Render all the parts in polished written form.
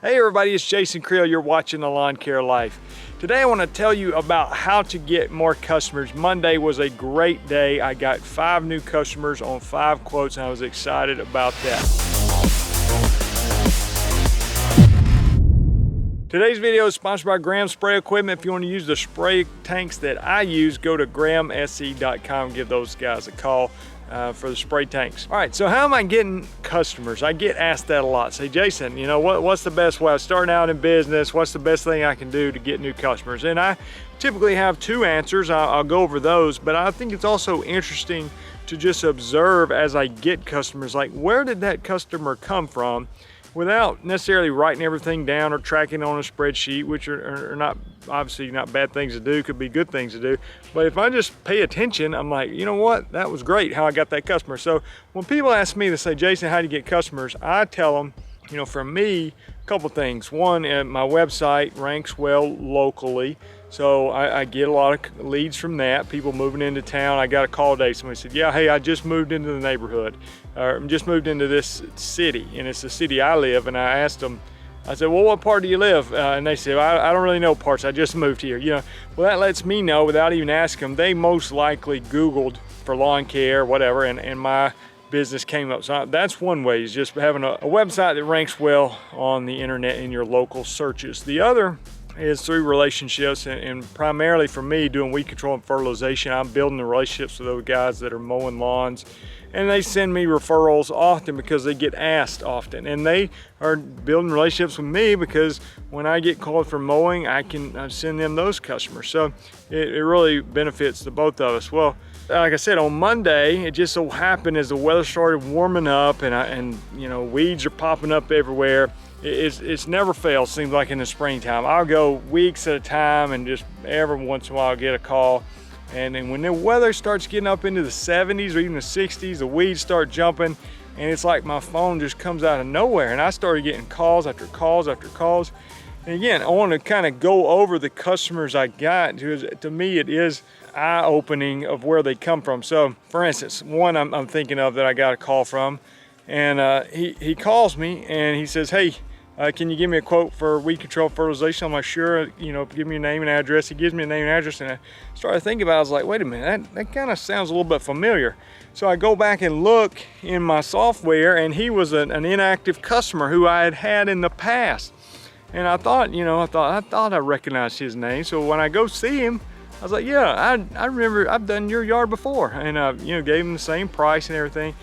Hey everybody, it's Jason Creel. You're watching The Lawn Care Life. Today I want to tell you about how to get more customers. Monday was a great day. I got 5 new customers on 5 quotes and I was excited about that. Today's video is sponsored by Graham Spray Equipment. If you want to use the spray tanks that I use, go to grahamse.com, give those guys a call for the spray tanks. All right, so how am I getting customers? I get asked that a lot. Say, Jason, you know, what's the best way? I'm starting out in business. What's the best thing I can do to get new customers? And I typically have 2 answers. I'll go over those, but I think it's also interesting to just observe as I get customers, like where did that customer come from? Without necessarily writing everything down or tracking on a spreadsheet, which are not obviously not bad things to do, could be good things to do. But if I just pay attention, I'm like, you know what, that was great how I got that customer. So when people ask me to say, Jason, how do you get customers? I tell them, you know, for me, a couple things. One, my website ranks well locally. So I get a lot of leads from that, people moving into town. I got a call today, somebody said, yeah, hey, I just moved into the neighborhood, or just moved into this city, and it's the city I live. And I asked them, I said, well, what part do you live? And they said, I don't really know parts, I just moved here. You know, well, that lets me know without even asking them, they most likely Googled for lawn care, whatever, and my business came up. So that's one way, is just having a website that ranks well on the internet in your local searches. The other is through relationships, and primarily for me, doing weed control and fertilization. I'm building the relationships with those guys that are mowing lawns, and they send me referrals often because they get asked often, and they are building relationships with me because when I get called for mowing, I can send them those customers. So it really benefits the both of us. Well, like I said, on Monday, it just so happened as the weather started warming up and you know, weeds are popping up everywhere. It's never fails, seems like, in the springtime. I'll go weeks at a time, and just every once in a while I'll get a call. And then when the weather starts getting up into the 70s or even the 60s, the weeds start jumping, and it's like my phone just comes out of nowhere. And I started getting calls after calls after calls. And again, I want to kind of go over the customers I got. To me, it is eye-opening of where they come from. So, for instance, one I'm thinking of that I got a call from, and he calls me and he says, hey, can you give me a quote for weed control fertilization? I'm like, sure, you know, give me a name and address. He gives me a name and address, and I started thinking about it. I was like, wait a minute, that kind of sounds a little bit familiar. So I go back and look in my software, and he was an inactive customer who I had in the past. And I thought, you know, I thought I recognized his name. So when I go see him, I was like, yeah, I remember I've done your yard before, and you know, gave him the same price and everything.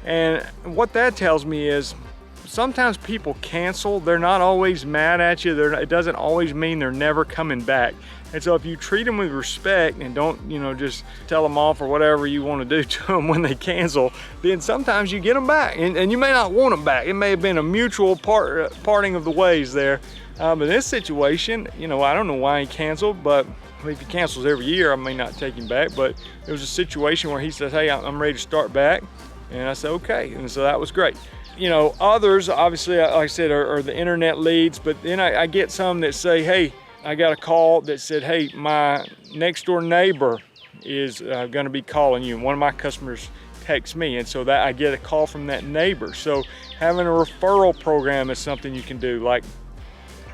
And what that tells me is, sometimes people cancel. They're not always mad at you. It doesn't always mean they're never coming back. And so if you treat them with respect and don't, you know, just tell them off or whatever you want to do to them when they cancel, then sometimes you get them back. And you may not want them back. It may have been a mutual parting of the ways there. But in this situation, you know, I don't know why he canceled, but if he cancels every year, I may not take him back. But it was a situation where he says, hey, I'm ready to start back. And I said, okay. And so that was great. You know, others, obviously, like I said, are the internet leads, but then I get some that say, hey, I got a call that said, hey, my next door neighbor is gonna be calling you. And one of my customers texts me, and so that I get a call from that neighbor. So having a referral program is something you can do. Like,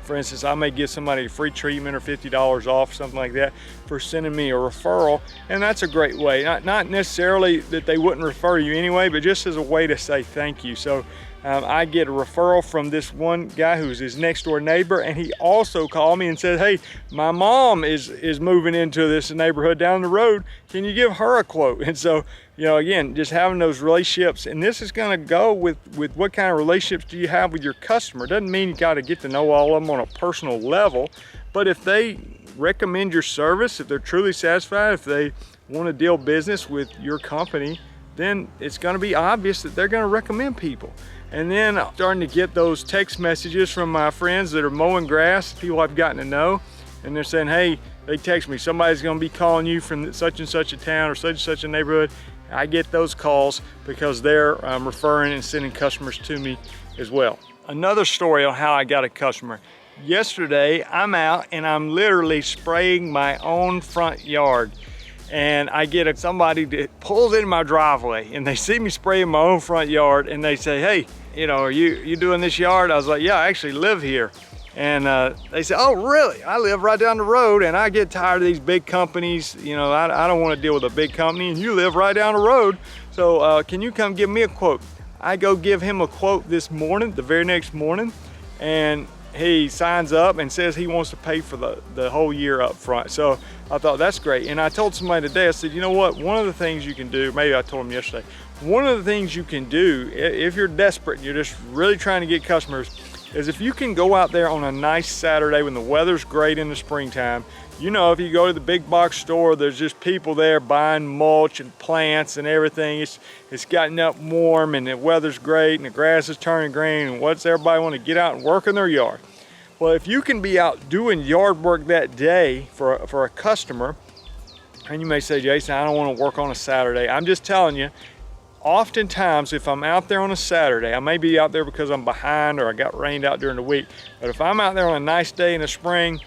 for instance, I may give somebody a free treatment or $50 off, something like that, for sending me a referral, and that's a great way. Not necessarily that they wouldn't refer you anyway, but just as a way to say thank you. So I get a referral from this one guy who's his next door neighbor, and he also called me and said, hey, my mom is moving into this neighborhood down the road. Can you give her a quote? And so, you know, again, just having those relationships, and this is gonna go with what kind of relationships do you have with your customer. Doesn't mean you gotta get to know all of them on a personal level, but if they recommend your service, if they're truly satisfied, if they wanna deal business with your company, then it's gonna be obvious that they're gonna recommend people. And then I'm starting to get those text messages from my friends that are mowing grass, people I've gotten to know, and they're saying, hey, they text me, somebody's gonna be calling you from such and such a town or such and such a neighborhood. I get those calls because they're referring and sending customers to me as well. Another story on how I got a customer. Yesterday, I'm out and I'm literally spraying my own front yard. and I get somebody that pulls in my driveway and they see me spraying my own front yard and they say, hey, you know, are you doing this yard? I was like, yeah, I actually live here. And they said, oh, really? I live right down the road and I get tired of these big companies. You know, I don't want to deal with a big company, and you live right down the road. So can you come give me a quote? I go give him a quote this morning, the very next morning, and he signs up and says he wants to pay for the whole year up front. So I thought that's great. And I told somebody today, I said, you know what? One of the things you can do, maybe I told him yesterday, one of the things you can do if you're desperate and you're just really trying to get customers is if you can go out there on a nice Saturday when the weather's great in the springtime. You know, if you go to the big box store, there's just people there buying mulch and plants and everything. It's gotten up warm and the weather's great and the grass is turning green, and what's everybody want to get out and work in their yard? Well, if you can be out doing yard work that day for a customer, and you may say, Jason, I don't want to work on a Saturday. I'm just telling you, oftentimes if I'm out there on a Saturday, I may be out there because I'm behind or I got rained out during the week, but if I'm out there on a nice day in the spring,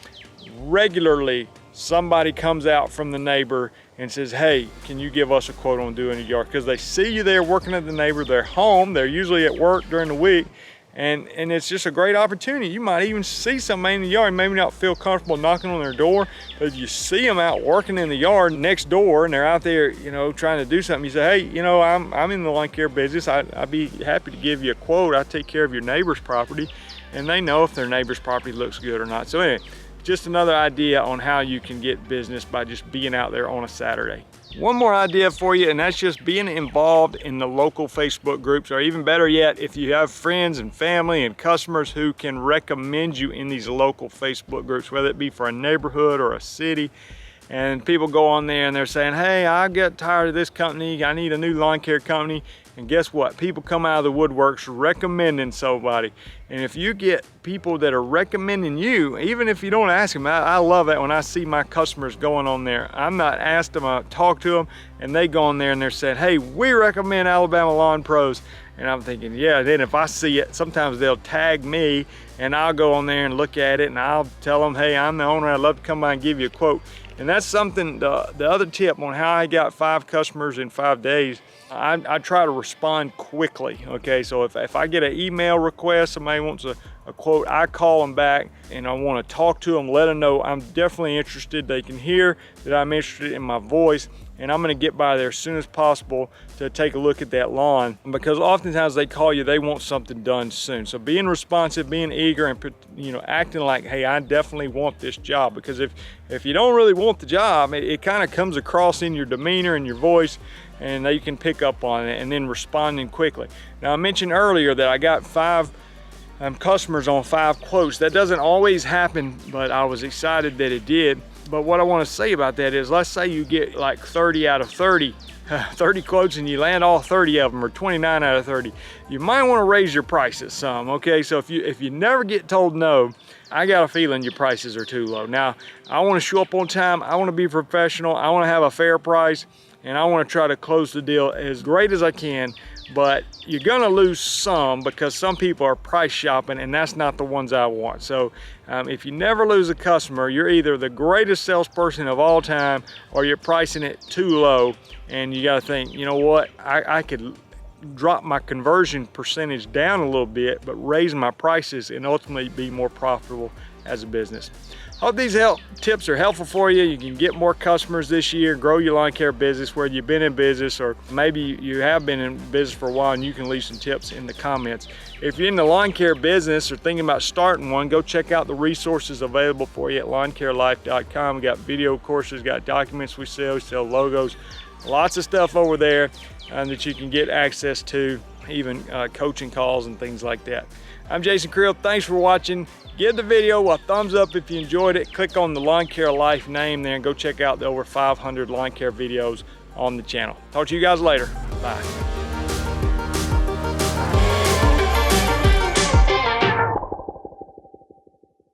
regularly somebody comes out from the neighbor and says, hey, can you give us a quote on doing the yard? Because they see you there working at the neighbor, they're home, they're usually at work during the week, and it's just a great opportunity. You might even see somebody in the yard, maybe not feel comfortable knocking on their door, but if you see them out working in the yard next door and they're out there, you know, trying to do something, you say, hey, you know, I'm in the lawn care business. I'd be happy to give you a quote. I take care of your neighbor's property, and they know if their neighbor's property looks good or not. So anyway, just another idea on how you can get business by just being out there on a Saturday. One more idea for you, and that's just being involved in the local Facebook groups, or even better yet, if you have friends and family and customers who can recommend you in these local Facebook groups, whether it be for a neighborhood or a city, and people go on there and they're saying, hey, I got tired of this company, I need a new lawn care company. And guess what? People come out of the woodworks recommending somebody. And if you get people that are recommending you, even if you don't ask them, I love that when I see my customers going on there. I'm not asked them, I talk to them, and they go on there and they're saying, hey, we recommend Alabama Lawn Pros. And I'm thinking, yeah, then if I see it, sometimes they'll tag me and I'll go on there and look at it and I'll tell them, hey, I'm the owner, I'd love to come by and give you a quote. And that's something, the other tip on how I got 5 customers in 5 days, I try to respond quickly, okay? So if I get an email request, somebody wants a quote, I call them back and I want to talk to them, let them know I'm definitely interested. They can hear that I'm interested in my voice, and I'm going to get by there as soon as possible to take a look at that lawn, because oftentimes they call you, they want something done soon. So being responsive, being eager, and, you know, acting like, hey, I definitely want this job, because if you don't really want the job, it kind of comes across in your demeanor and your voice, and you can pick up on it, and then responding quickly. Now, I mentioned earlier that I got 5 customers on 5 quotes. That doesn't always happen, but I was excited that it did. But what I want to say about that is, let's say you get like 30 out of 30 quotes and you land all 30 of them, or 29 out of 30. You might want to raise your prices some, okay? So if you never get told no, I got a feeling your prices are too low. Now, I want to show up on time, I want to be professional, I want to have a fair price, and I want to try to close the deal as great as I can. But you're gonna lose some, because some people are price shopping, and that's not the ones I want. So if you never lose a customer, you're either the greatest salesperson of all time, or you're pricing it too low, and you gotta think, you know what, I could drop my conversion percentage down a little bit, but raise my prices and ultimately be more profitable as a business. Hope these tips are helpful for you. You can get more customers this year, grow your lawn care business, whether you've been in business or maybe you have been in business for a while, and you can leave some tips in the comments. If you're in the lawn care business or thinking about starting one, go check out the resources available for you at lawncarelife.com. We got video courses, got documents we sell logos, lots of stuff over there that you can get access to, even coaching calls and things like that. I'm Jason Creel. Thanks for watching. Give the video a thumbs up if you enjoyed it. Click on the Lawn Care Life name there and go check out the over 500 lawn care videos on the channel. Talk to you guys later. Bye.